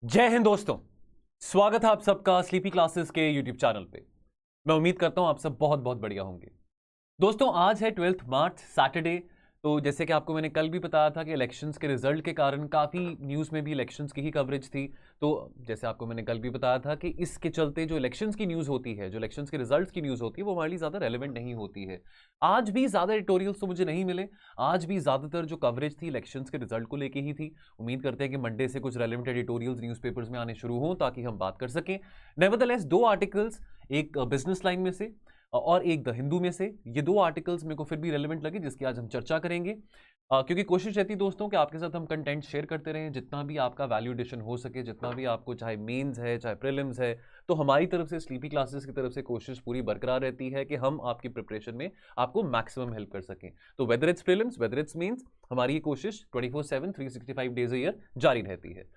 जय हिंद दोस्तों। स्वागत है आप सबका स्लीपी क्लासेस के यूट्यूब चैनल पे। मैं उम्मीद करता हूं आप सब बहुत बहुत बढ़िया होंगे। दोस्तों आज है 12 मार्च सैटरडे। तो जैसे कि आपको मैंने कल भी बताया था कि इलेक्शंस के रिजल्ट के कारण काफ़ी न्यूज़ में भी इलेक्शंस की ही कवरेज थी। तो जैसे आपको मैंने कल भी बताया था कि इसके चलते जो इलेक्शंस की न्यूज़ होती है, जो इलेक्शंस के रिजल्ट्स की न्यूज़ होती है, वो हमारे लिए ज़्यादा रेलेवेंट नहीं होती है। आज भी ज़्यादा एडिटोरियल्स तो मुझे नहीं मिले। आज भी ज़्यादातर जो कवरेज थी इलेक्शंस के रिजल्ट को लेके ही थी। उम्मीद करते हैं कि मंडे से कुछ रेलेवेंट एडिटोरियल्स न्यूज़पेपर्स में आने शुरू हों ताकि हम बात कर सकें। नेवरदलेस दो आर्टिकल्स, एक बिजनेस लाइन में से और एक द हिंदू में से, ये दो आर्टिकल्स मेरे को फिर भी रेलेवेंट लगे जिसकी आज हम चर्चा करेंगे। क्योंकि कोशिश रहती है दोस्तों कि आपके साथ हम कंटेंट शेयर करते रहें, जितना भी आपका वैल्यू एडिशन हो सके, जितना भी आपको, चाहे मेंस है चाहे प्रीलिम्स है, तो हमारी तरफ से स्लीपी क्लासेस की तरफ से कोशिश पूरी बरकरार रहती है कि हम आपकी प्रिपरेशन में आपको मैक्सिमम हेल्प कर सकें। तो whether it's prelims, whether it's mains, हमारी ये कोशिश 24/7 365 डेज अ ईयर जारी रहती है।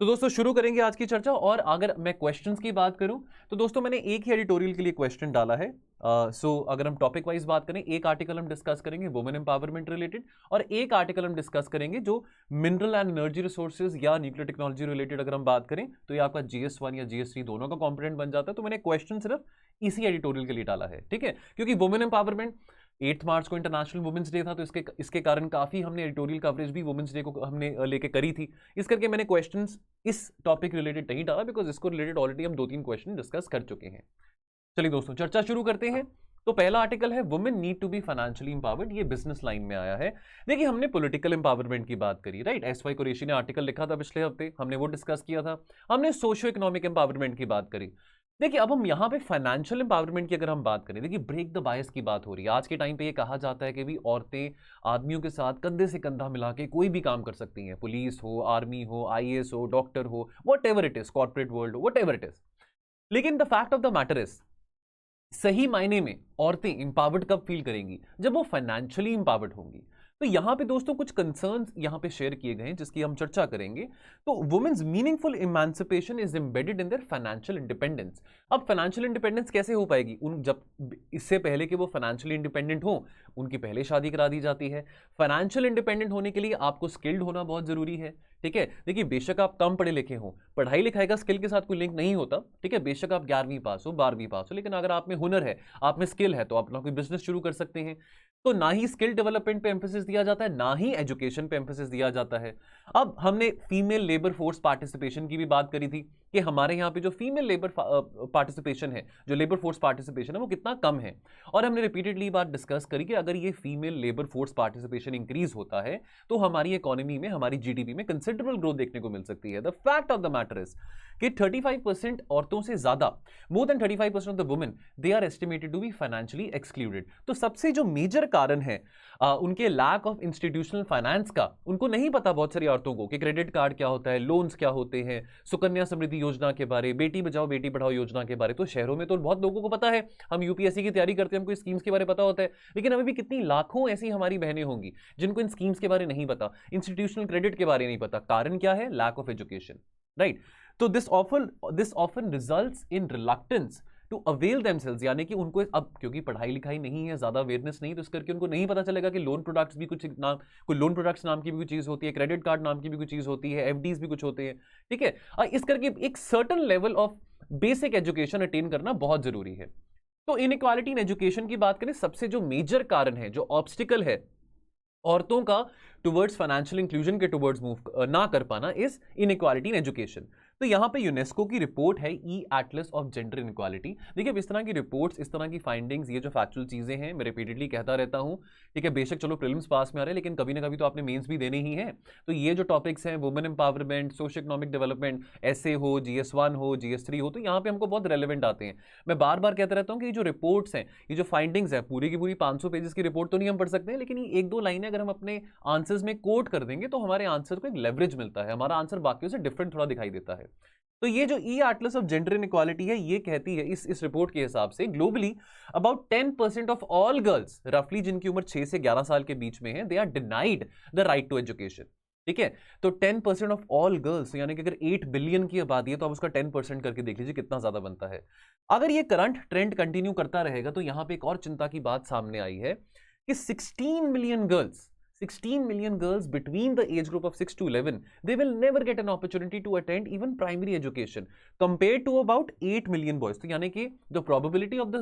तो दोस्तों शुरू करेंगे आज की चर्चा। और अगर मैं क्वेश्चंस की बात करूं तो दोस्तों मैंने एक ही एडिटोरियल के लिए क्वेश्चन डाला है। अगर हम टॉपिक वाइज बात करें, एक आर्टिकल हम डिस्कस करेंगे वुमेन एम्पावरमेंट रिलेटेड और एक आर्टिकल हम डिस्कस करेंगे जो मिनरल एंड एनर्जी रिसोर्सेज या न्यूक्लियर टेक्नोलॉजी रिलेटेड अगर हम बात करें तो ये आपका GS1 या GS3 दोनों का कॉम्पोनेंट बन जाता है। तो मैंने क्वेश्चन सिर्फ इसी एडिटोरियल के लिए डाला है, ठीक है, क्योंकि वुमेन एम्पावरमेंट 8 मार्च को इंटरनेशनल वुमेन्स डे था, तो इसके कारण काफी हमने एडिटोरियल कवरेज भी वुमेन्स डे को हमने लेके करी थी। इस करके मैंने क्वेश्चंस इस टॉपिक रिलेटेड नहीं डाला, बिकॉज इसको रिलेटेड ऑलरेडी हम 2-3 क्वेश्चन डिस्कस कर चुके हैं। चलिए दोस्तों चर्चा शुरू करते हैं। तो पहला आर्टिकल है women need to be financially empowered, ये बिजनेस लाइन में आया है। देखिए हमने पॉलिटिकल एम्पावरमेंट की बात करी, राइट, SY कुरैशी ने आर्टिकल लिखा था पिछले हफ्ते, हमने वो डिस्कस किया था। हमने सोशियो इकोनॉमिक एम्पावरमेंट की बात करी। देखिए अब हम यहाँ पे फाइनेंशियल एम्पावरमेंट की अगर हम बात करें, देखिए ब्रेक द बायस की बात हो रही है। आज के टाइम पे ये कहा जाता है कि भी औरतें आदमियों के साथ कंधे से कंधा मिला के कोई भी काम कर सकती हैं, पुलिस हो, आर्मी हो, IAS हो, डॉक्टर हो, what ever it is, corporate world हो, वट एवर इट इज। लेकिन the fact of the matter is, सही मायने में औरतें इंपावर्ड कब फील करेंगी? जब वो फाइनेंशियली इंपावर्ड होंगी। तो यहां पे दोस्तों कुछ कंसर्न्स यहां पे शेयर किए गए हैं जिसकी हम चर्चा करेंगे। तो women's meaningful emancipation is embedded in their financial independence. अब फाइनेंशियल इंडिपेंडेंस कैसे हो पाएगी? उन जब इससे पहले कि वो फाइनेंशियली इंडिपेंडेंट हो, उनकी पहले शादी करा दी जाती है। फाइनेंशियल इंडिपेंडेंट होने के लिए आपको स्किल्ड होना बहुत जरूरी है, ठीक है। देखिए बेशक आप कम पढ़े लिखे हो, पढ़ाई लिखाई का स्किल के साथ कोई लिंक नहीं होता, ठीक है। बेशक आप 11वीं पास हो, 12वीं पास हो, लेकिन अगर आप में हुनर है, आप में स्किल है, तो आप अपना कोई बिजनेस शुरू कर सकते हैं। तो ना ही स्किल डेवलपमेंट पे एम्फेसिस दिया जाता है, ना ही एजुकेशन पे एम्फेसिस दिया जाता है। अब हमने फीमेल लेबर फोर्स पार्टिसिपेशन की भी बात करी थी कि हमारे यहाँ पे जो फीमेल लेबर पार्टिसिपेशन है, जो लेबर फोर्स पार्टिसिपेशन है, वो कितना कम है। और हमने रिपीटेडली बात डिस्कस करी कि अगर ये female labour force participation increase होता है तो हमारी इकोनॉमी में, हमारी GDP में कंसिडरेबल ग्रोथ देखने को मिल सकती है। The fact of the matter is कि 35% औरतों से ज्यादा, more than 35% of the women, they are estimated to be financially excluded. तो सबसे जो मेजर कारण है उनके लैक ऑफ इंस्टीट्यूशनल फाइनेंस का, उनको नहीं पता बहुत सारी औरतों को कि क्रेडिट कार्ड क्या होता है, लोन्स क्या होते हैं, सुकन्या समृद्धि योजना के बारे, बेटी बचाओ बेटी पढ़ाओ योजना के बारे। तो शहरों में तो बहुत लोगों को पता है, हम UPSC की तैयारी करते हैं, हमको स्कीम्स के बारे में पता होता है, लेकिन अभी भी कितनी लाखों ऐसी हमारी बहनें होंगी जिनको इन स्कीम्स के बारे नहीं पता, इंस्टीट्यूशनल क्रेडिट के बारे नहीं पता। कारण क्या है? Lack of education, right. तो this often results in reluctance to avail themselves, यानी कि उनको अब क्योंकि पढ़ाई लिखाई नहीं है, ज्यादा अवेयरनेस नहीं, तो इस करके उनको नहीं पता चलेगा कि लोन प्रोडक्ट्स भी कुछ नाम, कोई लोन प्रोडक्ट्स नाम की भी कोई चीज होती है, क्रेडिट कार्ड नाम की भी कोई चीज होती है, FDs भी कुछ होते हैं, ठीक है। इस करके एक certain level of basic education attain करना बहुत जरूरी है। तो इनइक्वालिटी इन एजुकेशन की बात करें, सबसे जो मेजर कारण है, जो ऑब्स्टिकल है औरतों का टुवर्ड्स फाइनेंशियल इंक्लूजन के टुवर्ड्स मूव ना कर पाना, इज इनइक्वालिटी इन एजुकेशन। तो यहां पे यूनेस्को की रिपोर्ट है एटलस ऑफ जेंडर इनइक्वालिटी। देखिए इस तरह की रिपोर्ट्स, इस तरह की फाइंडिंग्स, ये जो फैक्चुअल चीजें हैं, मैं रिपीटेडली कहता रहता हूं, ठीक है। बेशक चलो प्रीलिम्स पास में आ रहे हैं, लेकिन कभी ना कभी तो आपने मेंस भी देने ही है। तो ये जो टॉपिक्स हैं, women empowerment, socio economic development, SA हो, GS1 हो, GS3 हो, तो यहाँ पे हमको बहुत रेलिवेंट आते हैं। मैं बार बार कहता रहता हूँ कि ये जो रिपोर्ट्स हैं, ये जो फाइंडिंग्स है, पूरी की पूरी 500 पेजेस की रिपोर्ट तो नहीं हम पढ़ सकते हैं, लेकिन ये 1-2 लाइनें अगर हम अपने आंसर्स में कोट कर देंगे तो हमारे आंसर को एक लेवरेज मिलता है, हमारा आंसर बाकियों से डिफरेंट थोड़ा दिखाई देता है। तो ये जो एटलस ऑफ जेंडर इनइक्वालिटी है, ये कहती है इस रिपोर्ट के हिसाब से globally about 10% of all girls, रफली जिनकी उम्र 6 से 11 साल के बीच में है, they are denied the right to education, ठीक है। तो 10% ऑफ ऑल गर्ल्स, यानी कि अगर 8 बिलियन की आबादी है तो आप उसका 10% करके देख लीजिए कितना ज्यादा बनता है। अगर ये करंट ट्रेंड कंटिन्यू करता रहेगा तो यहां पर एक और चिंता की बात सामने आई है कि 16 million girls 16 million girls between the age group of 6 to 11, they will never get an opportunity to attend even primary education compared to about 8 million boys. तो यानी कि the probability of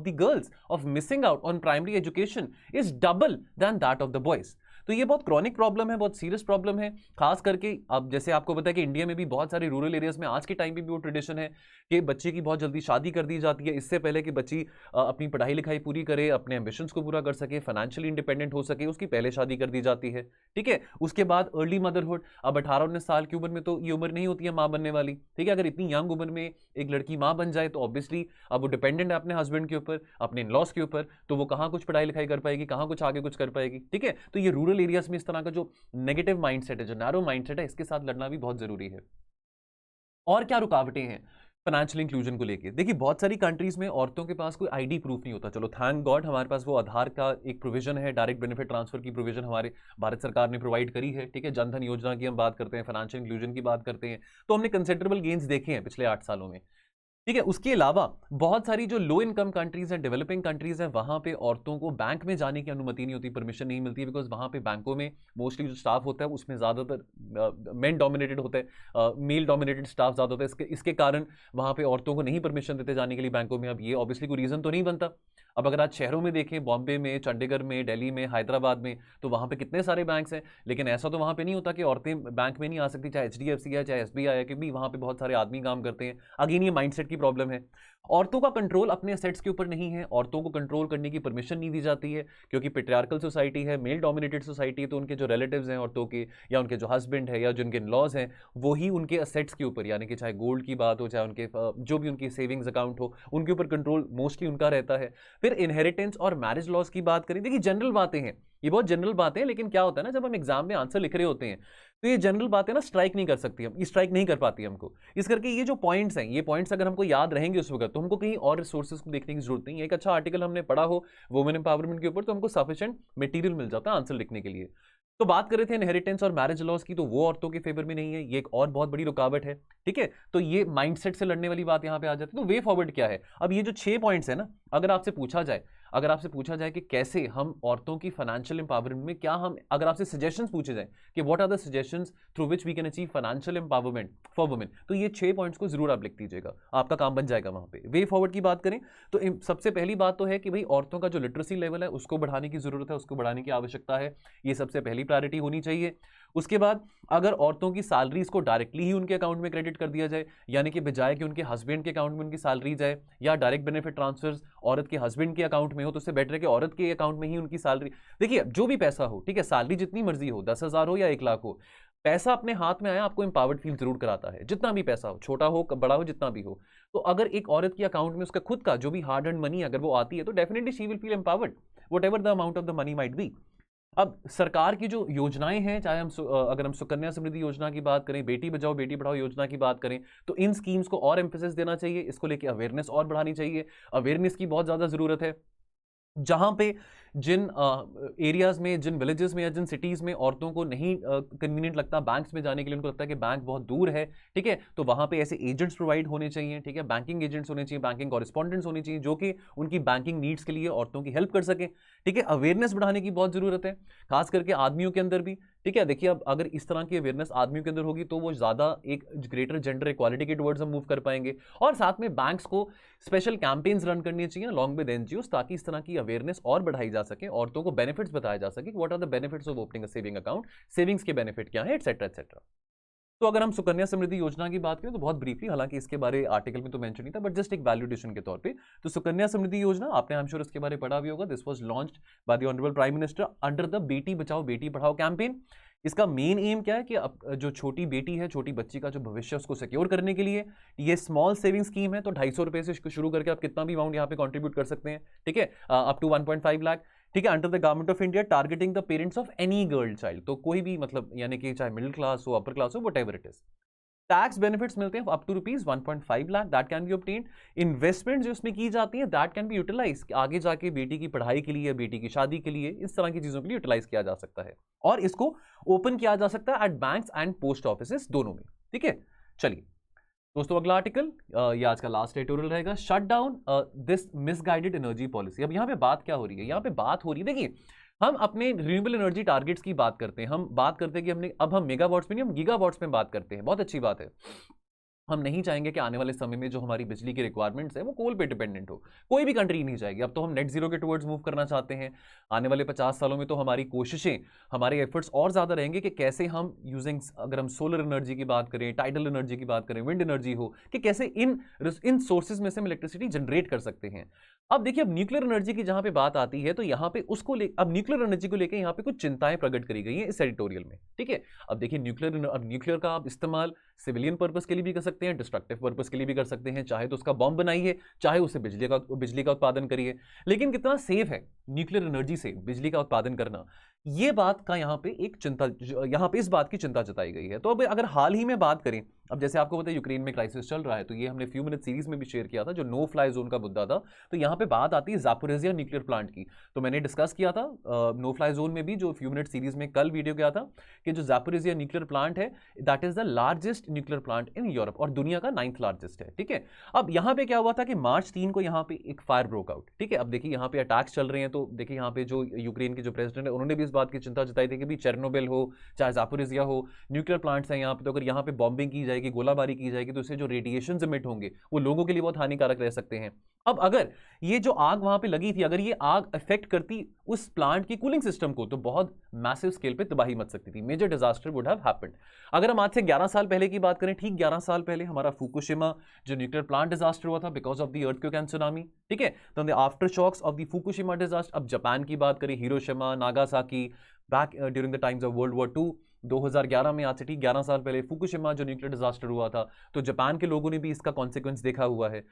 the girls of missing out on primary education is double than that of the boys. तो ये बहुत chronic problem है, बहुत serious problem है, खास करके अब जैसे आपको पता है कि इंडिया में भी बहुत सारे रूरल एरियाज में आज के टाइम पे भी वो ट्रेडिशन है कि बच्चे की बहुत जल्दी शादी कर दी जाती है, इससे पहले कि बच्ची अपनी पढ़ाई लिखाई पूरी करे, अपने एम्बिशंस को पूरा कर सके, फाइनेंशियली इंडिपेंडेंट हो सके, उसकी पहले शादी कर दी जाती है, ठीक है। उसके बाद अर्ली मदरहुड, अब 18-19 साल की उम्र में तो ये उम्र नहीं होती है माँ बनने वाली, ठीक है। अगर इतनी यंग उम्र में एक लड़की माँ बन जाए तो ऑब्वियसली अब वो डिपेंडेंट है अपने हस्बैंड के ऊपर, अपने इन लॉज के ऊपर, तो वो कहाँ कुछ पढ़ाई लिखाई कर पाएगी, कहाँ कुछ आगे कुछ कर पाएगी, ठीक है। तो ये रूरल एरियाज में इस तरह का जो नेगेटिव माइंडसेट है, जो नैरो माइंडसेट है, इसके साथ लड़ना भी बहुत जरूरी है। और क्या रुकावटें हैं फाइनेंशियल इंक्लूजन को लेके? देखिए बहुत सारी कंट्रीज में औरतों के पास कोई आईडी प्रूफ नहीं होता। चलो थैंक गॉड हमारे पास वो आधार का एक प्रोविजन है, डायरेक्ट बेनिफिट ट्रांसफर की प्रोविजन हमारे भारत सरकार ने प्रोवाइड करी है, ठीक है। जनधन योजना की हम बात करते हैं, फाइनेंशियल इंक्लूजन की बात करते हैं, तो हमने कंसिडरेबल गेन्स देखे हैं पिछले 8 सालों में, ठीक है। उसके अलावा बहुत सारी जो लो इनकम कंट्रीज हैं, डेवलपिंग कंट्रीज हैं, वहां पे औरतों को बैंक में जाने की अनुमति नहीं होती, परमिशन नहीं मिलती है, बिकॉज वहां पे बैंकों में मोस्टली जो स्टाफ होता है उसमें ज़्यादातर मेन डोमिनेटेड होता है, मेल डोमिनेटेड स्टाफ ज़्यादा होता है। इसके कारण वहां पे औरतों को नहीं परमिशन देते जाने के लिए बैंकों में। अब ये ऑब्वियसली कोई रीज़न तो नहीं बनता। अब अगर आज शहरों में देखें, बॉम्बे में, चंडीगढ़ में, दिल्ली में, हैदराबाद में, तो वहाँ पे कितने सारे बैंक्स हैं, लेकिन ऐसा तो वहाँ पे नहीं होता कि औरतें बैंक में नहीं आ सकती, चाहे HDFC है, चाहे SBI है, क्योंकि वहाँ पे बहुत सारे आदमी काम करते हैं। अगेन ये माइंडसेट की प्रॉब्लम है। औरतों का कंट्रोल अपने असेट्स के ऊपर नहीं है, औरतों को कंट्रोल करने की परमिशन नहीं दी जाती है, क्योंकि पेट्रियार्कल सोसाइटी है, मेल डोमिनेटेड सोसाइटी है, तो उनके जो रिलेटिव्स हैं औरतों के, या उनके जो हस्बैंड है, या जो उनके लॉज हैं, वही उनके असेट्स के ऊपर, यानी कि चाहे गोल्ड की बात हो, चाहे उनके जो भी उनकी सेविंग्स अकाउंट हो, उनके ऊपर कंट्रोल मोस्टली उनका रहता है। फिर इनहेरिटेंस और मैरिज लॉज की बात करें, देखिए जनरल बातें हैं, ये बहुत जनरल बातें हैं, लेकिन क्या होता है ना, जब हम एग्जाम में आंसर लिख रहे होते हैं तो ये जनरल बातें ना स्ट्राइक नहीं कर सकती, हम स्ट्राइक नहीं कर पाती हमको। इस करके ये जो पॉइंट्स हैं, ये पॉइंट्स अगर हमको याद रहेंगे उस वक्त, तो हमको कहीं और रिसोर्सेज को देखने की जरूरत नहीं है। एक अच्छा आर्टिकल हमने पढ़ा हो वुमेन एम्पावरमेंट के ऊपर, तो हमको सफिशिएंट मटेरियल मिल जाता है आंसर लिखने के लिए। तो बात कर रहे थे इनहेरिटेंस और मैरिज लॉस की, तो वो औरतों के फेवर में नहीं है, ये एक और बहुत बड़ी रुकावट है, ठीक है। तो ये माइंडसेट से लड़ने वाली बात यहाँ पे आ जाती है। तो वे फॉरवर्ड क्या है? अब ये जो 6 पॉइंट्स है ना, अगर आपसे पूछा जाए कि कैसे हम औरतों की फाइनेंशियल एम्पावरमेंट में, क्या हम, अगर आपसे सजेशंस पूछे जाए कि what are the suggestions through which we can achieve financial empowerment for women, तो ये 6 पॉइंट्स को जरूर आप लिख दीजिएगा, आपका काम बन जाएगा वहां पे। वे फॉरवर्ड की बात करें तो सबसे पहली बात तो है कि भाई औरतों का जो लिटरेसी लेवल है उसको बढ़ाने की जरूरत है, उसको बढ़ाने की आवश्यकता है, ये सबसे पहली प्रायोरिटी होनी चाहिए। उसके बाद अगर औरतों की सैलरीज को डायरेक्टली ही उनके अकाउंट में क्रेडिट कर दिया जाए, यानी कि बजाय कि उनके हस्बैंड के अकाउंट में उनकी सैलरी जाए, या डायरेक्ट बेनिफिट ट्रांसफर्स औरत के हस्बैंड के अकाउंट में हो, तो उससे बेटर है कि औरत के अकाउंट में ही उनकी सैलरी, देखिए जो भी पैसा हो, ठीक है, सैलरी जितनी मर्जी हो, 10,000 हो या 1 लाख हो, पैसा अपने हाथ में आया आपको एम्पावर्ड फील जरूर कराता है, जितना भी पैसा हो, छोटा हो बड़ा हो, जितना भी हो। तो अगर एक औरत के अकाउंट में उसका खुद का जो भी हार्ड अर्न मनी अगर वो आती है, तो definitely she will feel empowered whatever the amount of the money might be. अब सरकार की जो योजनाएं हैं, चाहे हम अगर हम सुकन्या समृद्धि योजना की बात करें, बेटी बचाओ बेटी पढ़ाओ योजना की बात करें, तो इन स्कीम्स को और एम्फेसिस देना चाहिए, इसको लेके अवेयरनेस और बढ़ानी चाहिए। अवेयरनेस की बहुत ज़्यादा ज़रूरत है। जहाँ पे जिन एरियाज़ में, जिन विलेजेस में या जिन सिटीज़ में औरतों को नहीं कन्वीनियंट लगता बैंक्स में जाने के लिए, उनको लगता है कि बैंक बहुत दूर है, ठीक है, तो वहाँ पे ऐसे एजेंट्स प्रोवाइड होने चाहिए, ठीक है, बैंकिंग एजेंट्स होने चाहिए, बैंकिंग कॉरेस्पॉन्डेंट्स होने चाहिए, जो कि उनकी बैंकिंग नीड्स के लिए औरतों की हेल्प कर सके, ठीक है। अवेयरनेस बढ़ाने की बहुत ज़रूरत है, खास करके आदमियों के अंदर भी, ठीक है। देखिए अब अगर इस तरह की अवेयरनेस आदमियों के अंदर होगी तो वो ज़्यादा एक ग्रेटर जेंडर इक्वालिटी के टुवर्ड्स हम मूव कर पाएंगे। और साथ में बैंक्स को स्पेशल कैंपेन्स रन करनी चाहिए अलॉन्ग विद एनजीओस, ताकि इस तरह की अवेयरनेस और बढ़ाई जा सके, औरतों को बेनिफिट्स बताया जा सके, what are the benefits of opening a saving account, savings के बेनिफिट क्या है, एटसेट्रा एटसेट्रा। तो अगर हम सुकन्या समृद्धि योजना की बात करें तो बहुत ब्रीफली, हालांकि इसके बारे आर्टिकल में तो मेंशन नहीं था, बट जस्ट एक वैल्यूडेशन के तौर पे, तो सुकन्या समृद्धि योजना आपने आई एम श्योर इसके बारे में पढ़ा भी होगा। This was launched by the honourable prime minister under the Beti Bachao Beti Padhao campaign. इसका मेन एम क्या है कि अब जो छोटी बेटी है, छोटी बच्ची का जो भविष्य है उसको सिक्योर करने के लिए ये स्मॉल सेविंग स्कीम है। तो 250 रुपए से शुरू करके आप कितना भी अमाउंट यहाँ पे कंट्रीब्यूट कर सकते हैं, ठीक है, अप टू 1.5 लाख, ठीक है, under the government of India, targeting the parents of any girl child. तो कोई भी मतलब, यानी कि चाहे मिडिल क्लास हो, अपर क्लास हो, whatever it is. Tax benefits मिलते हैं up to ₹1.5 lakh, that can be obtained. Investment जो इसमें की जाती है दैट कैन बी यूटिलाइज, आगे जाके बेटी की पढ़ाई के लिए, बेटी की शादी के लिए, इस तरह की चीजों के लिए यूटिलाइज किया जा सकता है, और इसको ओपन किया जा सकता है at banks and post office दोनों में, ठीक है। चलिए दोस्तों, अगला आर्टिकल, ये आज का लास्ट एडिटोरियल रहेगा, shut down this misguided energy policy. अब यहाँ पे बात क्या हो रही है? यहाँ पे बात हो रही है, देखिए हम अपने रिन्यूएबल एनर्जी टारगेट्स की बात करते हैं, हम बात करते हैं कि हम मेगावाट्स में नहीं, हम गीगावाट्स में बात करते हैं, बहुत अच्छी बात है। हम नहीं चाहेंगे कि आने वाले समय में जो हमारी बिजली की रिक्वायरमेंट्स है वो कोल पे डिपेंडेंट हो, कोई भी कंट्री नहीं चाहेगी। अब तो हम नेट जीरो के टुवर्ड्स मूव करना चाहते हैं। आने वाले 50 सालों में तो हमारी कोशिशें, हमारे एफर्ट्स और ज़्यादा रहेंगे कि कैसे हम यूजिंग, अगर हम सोलर एनर्जी की बात करें, टाइडल एनर्जी की बात करें, विंड एनर्जी हो, कि कैसे इन सोर्सेज में से हम इलेक्ट्रिसिटी जनरेट कर सकते हैं। अब देखिए, अब न्यूक्लियर एनर्जी की जहां पे बात आती है तो यहाँ पे अब न्यूक्लियर एनर्जी को लेकर यहाँ पे कुछ चिंताएं प्रकट करी गई हैं इस एडिटोरियल में, ठीक है। अब देखिए, न्यूक्लियर का आप इस्तेमाल सिविलियन पर्पस के लिए भी कर सकते हैं, डिस्ट्रक्टिव पर्पस के लिए भी कर सकते हैं, चाहे तो उसका बॉम्ब बनाइए, चाहे उससे बिजली का उत्पादन करिए। लेकिन कितना सेफ है न्यूक्लियर एनर्जी से बिजली का उत्पादन करना, ये बात का यहाँ पे एक चिंता, यहाँ पे इस बात की चिंता जताई गई है। तो अब अगर हाल ही में बात करें, अब जैसे आपको पता है यूक्रेन में क्राइसिस चल रहा है, तो ये हमने फ्यू मिनट सीरीज में भी शेयर किया था, जो नो फ्लाई जोन का मुद्दा था। तो यहाँ पे बात आती है ज़ापोरिज़िया न्यूक्लियर प्लांट की, तो मैंने डिस्कस किया था नो फ्लाई जोन में भी, जो फ्यू मिनट सीरीज में कल वीडियो गया था, कि जो ज़ापोरिज़िया न्यूक्लियर प्लांट है, that is the largest nuclear plant in Europe और दुनिया का 9th लार्जेस्ट है, ठीक है। अब यहाँ पे क्या हुआ था कि मार्च 3 को यहाँ पे एक फायर ब्रोक आउट, ठीक है। अब देखिए, यहाँ पे अटैक्स चल रहे हैं, तो देखिए यहाँ पे जो यूक्रेन के जो प्रेसिडेंट है, उन्होंने भी इस बात की चिंता जताई थी कि भी चेर्नोबिल हो चाहे ज़ापोरिज़िया हो, न्यूक्लियर प्लांट्स हैं यहाँ पे, तो अगर यहाँ पे बॉम्बिंग की जाएगी, गोलाबारी की जाएगी, तो इससे जो रेडिएशन इमिट होंगे वो लोगों के लिए बहुत हानिकारक रह सकते हैं। अब अगर ये जो आग वहां पे लगी थी, अगर ये आग अफेक्ट करती उस प्लांट की कूलिंग सिस्टम को, तो बहुत मैसिव स्केल पे तबाही मच सकती थी, major disaster would have happened. अगर हम आज से 11 साल पहले की बात करें, ठीक 11 साल पहले हमारा फुकुशिमा जो न्यूक्लियर प्लांट डिजास्टर हुआ था because of the earthquake and tsunami, ठीक है, तो the aftershocks of the Fukushima disaster. अब जापान की बात करें, Hiroshima, Nagasaki, back during the times of world war 2, 2011 में, आज से ठीक 11 साल पहले फुकुशिमा जो न्यूक्लियर डिजास्टर हुआ था, तो जापान के लोगों ने भी इसका कॉन्सिक्वेंस देखा हुआ है।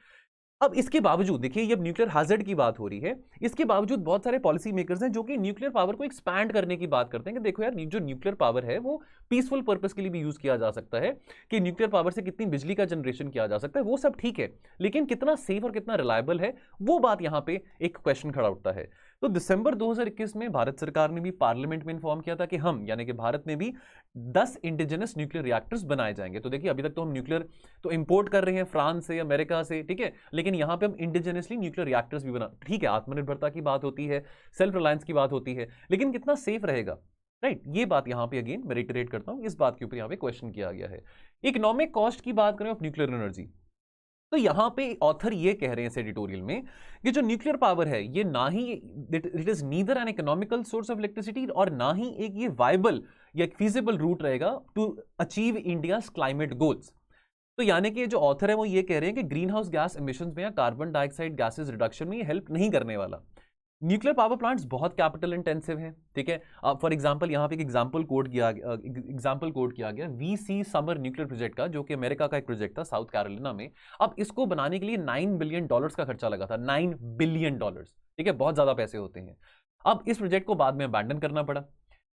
अब इसके बावजूद देखिए, ये न्यूक्लियर हैजर्ड की बात हो रही है, इसके बावजूद बहुत सारे पॉलिसी मेकर्स हैं जो कि न्यूक्लियर पावर को एक्सपैंड करने की बात करते हैं कि देखो यार, जो न्यूक्लियर पावर है वो पीसफुल पर्पस के लिए भी यूज किया जा सकता है, कि न्यूक्लियर पावर से कितनी बिजली का जनरेशन किया जा सकता है, वो सब ठीक है, लेकिन कितना सेफ और कितना रिलायबल है, वो बात यहां पे एक क्वेश्चन खड़ा उठता है। तो दिसंबर 2021 में भारत सरकार ने भी पार्लियामेंट में इन्फॉर्म किया था कि हम, यानी कि भारत में भी 10 इंडिजिनस न्यूक्लियर रिएक्टर्स बनाए जाएंगे। तो देखिए, अभी तक तो हम न्यूक्लियर तो इंपोर्ट कर रहे हैं फ्रांस से, अमेरिका से, ठीक है, लेकिन यहां पे हम इंडिजिनसली न्यूक्लियर रिएक्टर्स भी बना, ठीक है, आत्मनिर्भरता की बात होती है, सेल्फ रिलायंस की बात होती है, लेकिन कितना सेफ रहेगा, राइट, ये बात यहां पे अगेन मैं रिटरेट करता हूं, इस बात के ऊपर यहां पे क्वेश्चन किया गया है। इकोनॉमिक कॉस्ट की बात करें ऑफ न्यूक्लियर एनर्जी, तो यहां पे ऑथर ये कह रहे हैं इस एडिटोरियल में कि जो न्यूक्लियर पावर है, ये ना ही it is neither an economical source of electricity, और ना ही एक ये वाइबल या एक फीजिबल रूट रहेगा to achieve India's climate goals. तो यानी कि जो ऑथर है वो ये कह रहे हैं कि ग्रीन हाउस गैस एमिशंस में या कार्बन डाइऑक्साइड गैसेज रिडक्शन में ये हेल्प नहीं करने वाला। न्यूक्लियर पावर प्लांट्स बहुत कैपिटल इंटेंसिव हैं, ठीक है। फॉर एग्जांपल यहाँ पे एक एग्जांपल कोड किया गया वीसी समर न्यूक्लियर प्रोजेक्ट का, जो कि अमेरिका का एक प्रोजेक्ट था साउथ कैरोलिना में। अब इसको बनाने के लिए $9 बिलियन का खर्चा लगा था, $9 बिलियन, ठीक है, बहुत ज्यादा पैसे होते हैं। अब इस प्रोजेक्ट को बाद में अबैंडन करना पड़ा।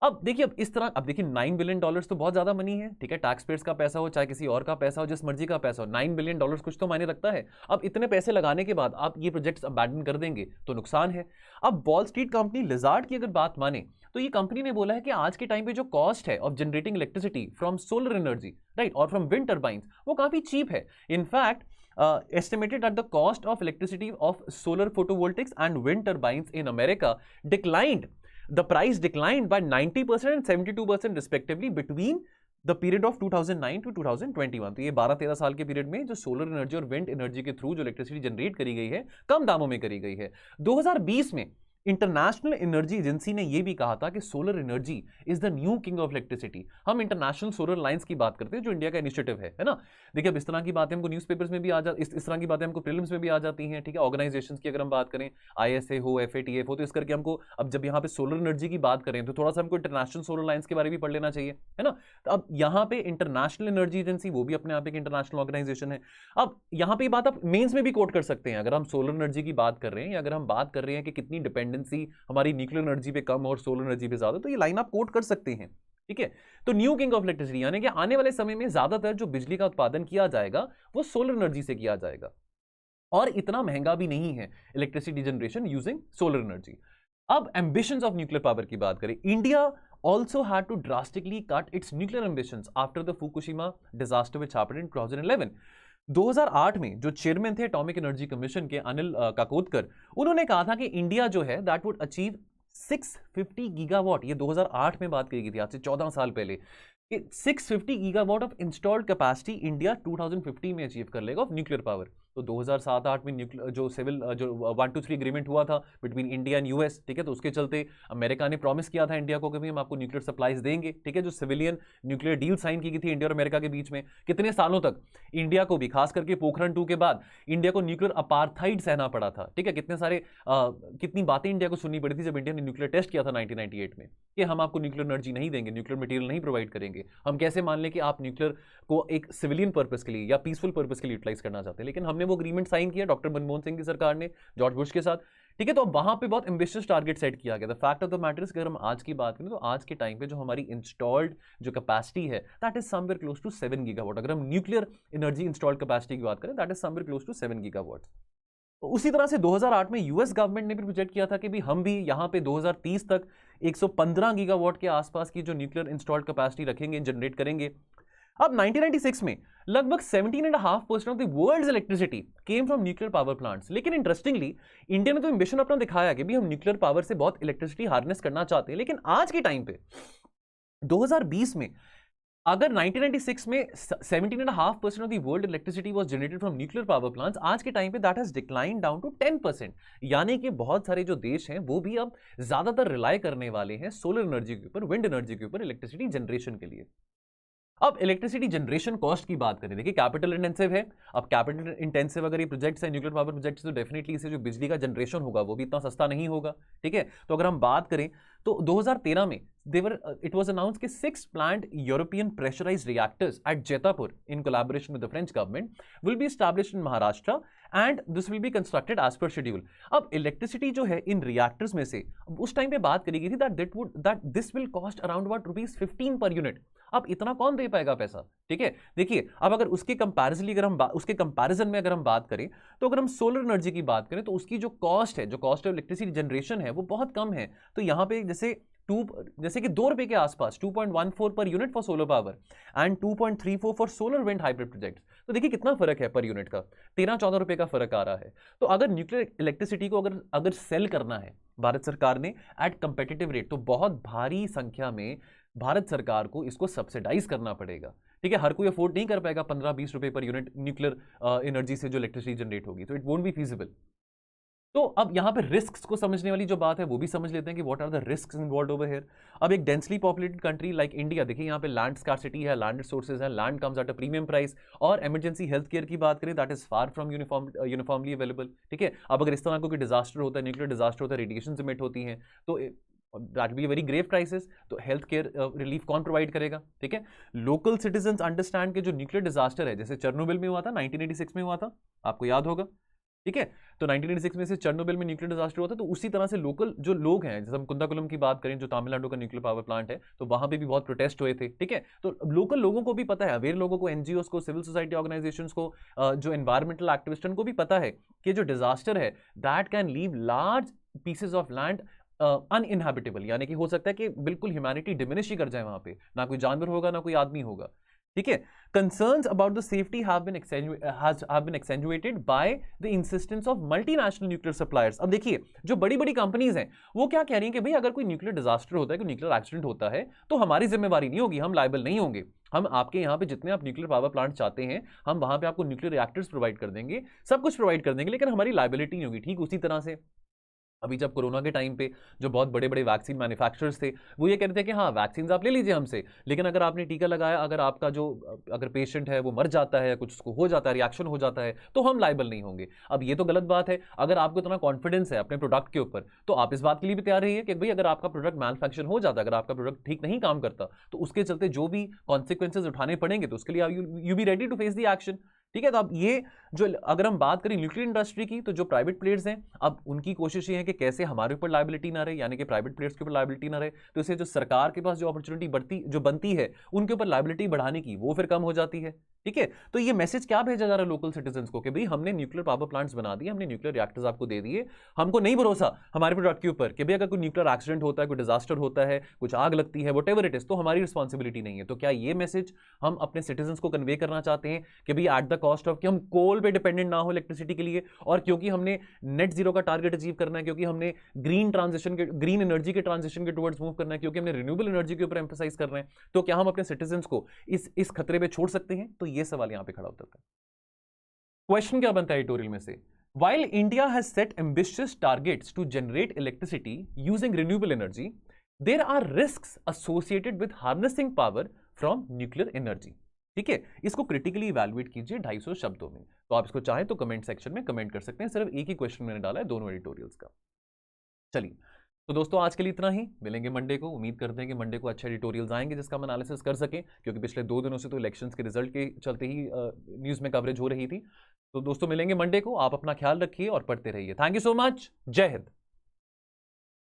अब देखिए, अब देखिए $9 बिलियन तो बहुत ज्यादा मनी है, ठीक है, टैक्स पेयर्स का पैसा हो चाहे किसी और का पैसा हो, जिस मर्जी का पैसा हो, $9 बिलियन कुछ तो मायने रखता है। अब इतने पैसे लगाने के बाद आप ये प्रोजेक्ट्स अबैंडन कर देंगे तो नुकसान है। अब वॉल स्ट्रीट कंपनी लिजार्ड की अगर बात माने, तो ये कंपनी ने बोला है कि आज के टाइम पे जो कॉस्ट है of generating electricity from solar energy, right, और फ्रॉम विंड टर्बाइंस, वो काफी चीप है। In fact estimated that the cost of electricity of solar photovoltaics and wind turbines in America declined. The price declined by 90% and 72% respectively between the period of 2009 to 2021। तो ये 12-13 साल के period में जो solar energy और wind energy के through जो electricity generate करी गई है, कम दामों में करी गई है। 2020 में इंटरनेशनल एनर्जी एजेंसी ने यह भी कहा था कि solar energy is the new king of electricity. हम इंटरनेशनल सोलर लाइंस की बात करते हैं, जो इंडिया का इनिशिएटिव है ना। देखिए, अब इस तरह की बातें हमको न्यूज़पेपर्स में भी आ जा इस तरह की बातें हमको प्रीलिम्स में भी आ जाती हैं, ठीक है। ऑर्गेनाइजेशंस की अगर हम बात करें, ISA हो, FATF हो, तो इस करके हमको, अब जब यहाँ पे सोलर एनर्जी की बात करें तो थोड़ा सा हमको इंटरनेशनल सोलर लाइंस के बारे में भी पढ़ लेना चाहिए, है ना। तो अब यहाँ पे इंटरनेशनल एनर्जी एजेंसी, वो भी अपने आप एक इंटरनेशनल ऑर्गेनाइजेशन है। अब यहाँ पे बात आप मेंस में भी कोट कर सकते हैं, अगर हम सोलर एनर्जी की बात कर रहे हैं, या अगर हम बात कर रहे हैं कि कितनी डिपेंडेंसी हमारी न्यूक्लियर एनर्जी पे कम और सोलर एनर्जी पे ज्यादा, तो ये लाइन आप कोट कर सकते हैं, ठीक है। तो न्यू किंग ऑफ इलेक्ट्रिसिटी, यानी कि आने वाले समय में ज्यादातर जो बिजली का उत्पादन किया जाएगा वो सोलर एनर्जी से किया जाएगा, और इतना महंगा भी नहीं है electricity generation using solar energy. अब एम्बिशंस ऑफ न्यूक्लियर पावर की बात करें, India also had to drastically cut its nuclear ambitions after the Fukushima disaster which happened in 2011। 2008 में जो चेयरमैन थे एटॉमिक एनर्जी कमीशन के, अनिल काकोदकर, उन्होंने कहा था कि इंडिया जो है दैट वुड अचीव 650 गीगावाट, ये 2008 में बात की गई थी, आज से 14 साल पहले, कि 650 gigawatt of installed capacity India 2050 में अचीव कर लेगा ऑफ न्यूक्लियर पावर। तो 2007-8 में जो 123 एग्रीमेंट हुआ था बिटवीन इंडिया एंड यूएस, ठीक है, तो उसके चलते अमेरिका ने प्रॉमिस किया था इंडिया को कि हम आपको न्यूक्लियर सप्लाईज देंगे, ठीक है, जो सिविलियन न्यूक्लियर डील साइन की गई थी इंडिया और अमेरिका के बीच में। कितने सालों तक इंडिया को भी, खास करके पोखरण 2 के बाद, इंडिया को न्यूक्लियर अपार्थाइड सहना पड़ा था, ठीक है, कितनी बातें इंडिया को सुननी पड़ी थी जब इंडिया ने न्यूक्लियर टेस्ट किया था 1998 में, कि हम आपको न्यूक्लियर एनर्जी नहीं देंगे, न्यूक्लियर मटेरियल नहीं प्रोवाइड करेंगे, हम कैसे मान लें कि आप न्यूक्लियर को एक सिविलियन पर्पस के लिए या पीसफुल पर्पस के लिए यूटिलाइज करना चाहते हैं। लेकिन हमने वो एग्रीमेंट साइन किया डॉक्टर मनमोहन सिंह की सरकार ने जॉर्ज बुश के साथ, ठीक है, तो वहां पे बहुत एम्बिशियस टारगेट सेट किया गया था। Fact of the matter is, अगर हम आज की बात करें तो आज के टाइम पे जो हमारी इंस्टॉल्ड जो कैपेसिटी है that is somewhere close to 7 gigawatt. अगर हम न्यूक्लियर एनर्जी इंस्टॉल्ड कैपेसिटी की बात करें that is somewhere close to 7 gigawatt. उसी तरह से 2008 में यूएस गवर्नमेंट ने भी प्रोजेक्ट किया था कि भी हम भी यहाँ पे 2030 तक 115 गीगावाट के आसपास की जो न्यूक्लियर इंस्टॉल्ड कैपेसिटी रखेंगे, जनरेट करेंगे। अब 1996 में लगभग 17.5% of the world's electricity came from nuclear power plants. लेकिन इंटरेस्टिंगली इंडिया ने तो एम्बिशन अपना दिखाया कि भी हम न्यूक्लियर पावर से बहुत इलेक्ट्रिसिटी हार्नेस करना चाहते हैं। लेकिन आज के टाइम पे 2020 में अगर 1996 में 17.5% of the world electricity was generated from nuclear power plants, आज के टाइम पे that has decline down to 10%। यानी कि बहुत सारे जो देश हैं वो भी अब ज्यादातर रिलाय करने वाले हैं सोलर एनर्जी के ऊपर, विंड एनर्जी के ऊपर इलेक्ट्रिसिटी जनरेशन के लिए। अब इलेक्ट्रिसिटी जनरेशन कॉस्ट की बात करें, देखिए कैपिटल इंटेंसिव है। अब कैपिटल इंटेंसिव अगर ये प्रोजेक्ट्स है न्यूक्लियर पावर प्रोजेक्ट्स, तो डेफिनेटली इसे जो बिजली का जनरेशन होगा वो भी इतना सस्ता नहीं होगा, ठीक है। तो अगर हम बात करें तो 2013 में it was announced कि 6 planned European pressurized reactors at Jetapur in collaboration with the French government will be established in Maharashtra and this will be constructed as per schedule। अब इलेक्ट्रिसिटी जो है इन रिएक्टर्स में से उस टाइम पे बात करी गई थी that this will cost around about ₹15 per unit। अब इतना कौन दे पाएगा पैसा, ठीक है। देखिए अब अगर उसके कंपैरिजन में अगर हम बात करें तो अगर हम सोलर एनर्जी की बात करें तो उसकी जो कॉस्ट है, जो कॉस्ट ऑफ इलेक्ट्रिसिटी जनरेशन है वो बहुत कम है। तो यहाँ पे जैसे कि ₹2 के आसपास 2.14 per unit for solar power and 2.34 for solar wind hybrid projects. तो देखिए कितना फर्क है पर यूनिट का, 13-14 रुपए का फर्क आ रहा है। तो अगर न्यूक्लियर इलेक्ट्रिसिटी को अगर सेल करना है भारत सरकार ने एट कंपेटिटिव रेट, तो बहुत भारी संख्या में भारत सरकार को इसको सब्सिडाइज करना पड़ेगा, ठीक है। हर कोई अफोर्ड नहीं कर पाएगा 15-20 रुपए पर यूनिट न्यूक्लियर एनर्जी से जो इलेक्ट्रिसिटी जनरेट होगी, तो इट वोंट बी फीजिबल। तो अब यहाँ पे रिस्क्स को समझने वाली जो बात है वो भी समझ लेते हैं कि what are the risks involved over here. अब एक densely populated country like India, देखिए यहाँ पे लैंड स्कार्सिटी है, लैंड रिसोर्सेज है, land comes at a premium price, और इमरजेंसी हेल्थ केयर की बात करें that is far from uniformly available, ठीक है। अब अगर इस तरह कोई डिजास्टर होता है, न्यूक्लियर डिजास्टर होता है, रेडिएशन इमिट होती है, तो that be very grave crisis, तो हेल्थ केयर रिलीफ कौन प्रोवाइड करेगा, ठीक है। लोकल सिटीजन्स अंडरस्टैंड कि जो न्यूक्लियर डिजास्टर है, जैसे चेरनोबिल में हुआ था 1986 में हुआ था, आपको याद होगा, ठीक है। तो 1986 में से चेरनोबिल में न्यूक्लियर डिजास्टर होता है, तो उसी तरह से लोकल जो लोग हैं, जैसे हम कुंदाकुलम की बात करें जो तमिलनाडु का न्यूक्लियर पावर प्लांट है, तो वहां पे भी बहुत प्रोटेस्ट हुए थे, ठीक है। तो लोकल लोगों को भी पता है, अवेयर लोगों को, एनजीओस को, सिविल सोसाइटी ऑर्गेनाइजेशंस को, जो एनवायरमेंटल एक्टिविस्टों को भी पता है कि जो डिजास्टर है that can leave large pieces of land uninhabitable, यानी कि हो सकता है कि बिल्कुल ह्यूमैनिटी डिमिनिश ही कर जाए, वहां पे ना कोई जानवर होगा ना कोई आदमी होगा, ठीक है। Concerns about the safety have been accentuated by the insistence of multinational nuclear suppliers. अब देखिए जो बड़ी बड़ी कंपनीज हैं वो क्या कह रही हैं कि भाई अगर कोई न्यूक्लियर डिजास्टर होता है, कोई न्यूक्लियर एक्सीडेंट होता है, तो हमारी जिम्मेवारी नहीं होगी, हम लायबल नहीं होंगे, हम आपके यहाँ पे जितने आप न्यूक्लियर पावर प्लांट चाहते हैं हम वहां पे आपको न्यूक्लियर रिएक्टर्स प्रोवाइड कर देंगे, सब कुछ प्रोवाइड कर देंगे, लेकिन हमारी लायबिलिटी नहीं होगी। ठीक उसी तरह से अभी जब कोरोना के टाइम पे जो बहुत बड़े बड़े वैक्सीन मैन्युफैक्चरर्स थे वो ये कहते थे कि हाँ वैक्सीन आप ले लीजिए हमसे, लेकिन अगर आपने टीका लगाया, अगर पेशेंट है वो मर जाता है या कुछ उसको हो जाता है, रिएक्शन हो जाता है, तो हम लायबल नहीं होंगे। अब ये तो गलत बात है। अगर आपको इतना कॉन्फिडेंस है अपने प्रोडक्ट के ऊपर, तो आप इस बात के लिए भी तैयार रहिए कि भाई अगर आपका प्रोडक्ट मैन्युफैक्चर हो जाता है, अगर आपका प्रोडक्ट ठीक नहीं काम करता, तो उसके चलते जो भी कॉन्सिक्वेंसेज उठाने पड़ेंगे, तो उसके लिए you be ready to face the action, ठीक है। तो अब ये जो अगर हम बात करें न्यूक्लियर इंडस्ट्री की, तो जो प्राइवेट प्लेयर्स हैं अब उनकी कोशिश ये है कि कैसे हमारे ऊपर लायबिलिटी ना रहे, यानी कि प्राइवेट प्लेयर्स के ऊपर लायबिलिटी ना रहे, तो इससे जो सरकार के पास जो अपॉर्चुनिटी बनती है उनके ऊपर लायबिलिटी बढ़ाने की, वो फिर कम हो जाती है, ठीक है। तो ये मैसेज क्या भेजा जा रहा है लोकल सिटीजंस को कि भाई हमने न्यूक्लियर पावर प्लांट्स बना दिए, हमने न्यूक्लियर रिएक्टर्स आपको दे दिए, हमको नहीं भरोसा हमारे प्रोडक्ट के ऊपर कि भाई अगर कोई न्यूक्लियर एक्सीडेंट होता है, कोई डिजास्टर होता है, कुछ आग लगती है, व्हाटएवर इट इज, तो हमारी रिस्पॉन्सिबिलिटी नहीं है। तो क्या ये मैसेज हम अपने सिटीजंस को कन्वे करना चाहते हैं कि भाई एट द कॉस्ट ऑफ कि हम कोल पे डिपेंडेंट ना हो इलेक्ट्रिसिटी के लिए, और क्योंकि हमने नेट जीरो का टारगेट अचीव करना है, क्योंकि हमने ग्रीन एनर्जी के ट्रांजिशन के टुवर्ड्स मूव करना है, क्योंकि हमने रिन्यूएबल एनर्जी के ऊपर एम्फसाइज करना है, तो क्या हम अपने सिटीजंस को इस खतरे पे छोड़ सकते हैं? तो ये सवाल यहां पे खड़ा होता है। क्वेश्चन क्या बनता है एडिटोरियल में से? While India has set ambitious targets to generate electricity using renewable energy, there are risks associated with harnessing power from nuclear energy. ठीक है, इसको क्रिटिकली इवैल्यूएट कीजिए 250 शब्दों में। तो आप इसको चाहें तो कमेंट सेक्शन में कमेंट कर सकते हैं। सिर्फ एक ही क्वेश्चन मैंने डाला है दोनों एडिटोरियल्स का। चलिए, तो दोस्तों आज के लिए इतना ही, मिलेंगे मंडे को। उम्मीद करते हैं कि मंडे को अच्छे एडिटोरियल्स आएंगे जिसका हम एनालिसिस कर सकें, क्योंकि पिछले 2 दिनों से तो इलेक्शंस के रिजल्ट के चलते ही न्यूज़ में कवरेज हो रही थी। तो दोस्तों मिलेंगे मंडे को, आप अपना ख्याल रखिए और पढ़ते रहिए। थैंक यू सो मच, जय हिंद।